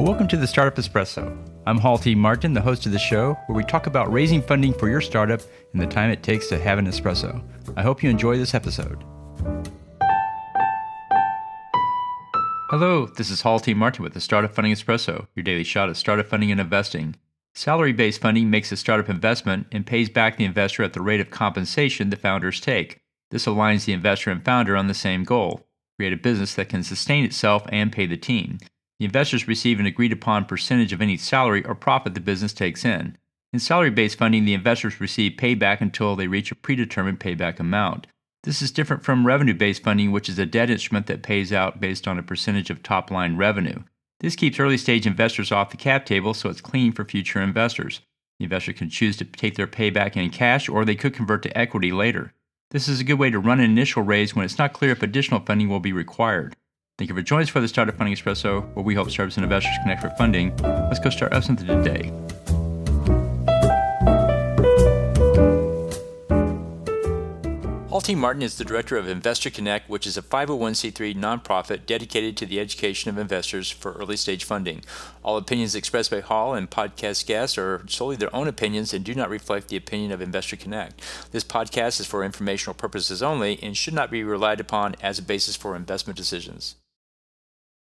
Well, welcome to the Startup Espresso. I'm Hall T. Martin, the host of the show, where we talk about raising funding for your startup and the time it takes to have an espresso. I hope you enjoy this episode. Hello, this is Hall T. Martin with the Startup Funding Espresso, your daily shot of startup funding and investing. Salary-based funding makes a startup investment and pays back the investor at the rate of compensation the founders take. This aligns the investor and founder on the same goal: create a business that can sustain itself and pay the team. The investors receive an agreed-upon percentage of any salary or profit the business takes in. In salary-based funding, the investors receive payback until they reach a predetermined payback amount. This is different from revenue-based funding, which is a debt instrument that pays out based on a percentage of top-line revenue. This keeps early-stage investors off the cap table, so it's clean for future investors. The investor can choose to take their payback in cash, or they could convert to equity later. This is a good way to run an initial raise when it's not clear if additional funding will be required. Thank you for joining us for the Startup Funding Espresso, where we help startups and investors connect for funding. Let's go start up something today. Hall T. Martin is the director of Investor Connect, which is a 501c3 nonprofit dedicated to the education of investors for early-stage funding. All opinions expressed by Hall and podcast guests are solely their own opinions and do not reflect the opinion of Investor Connect. This podcast is for informational purposes only and should not be relied upon as a basis for investment decisions.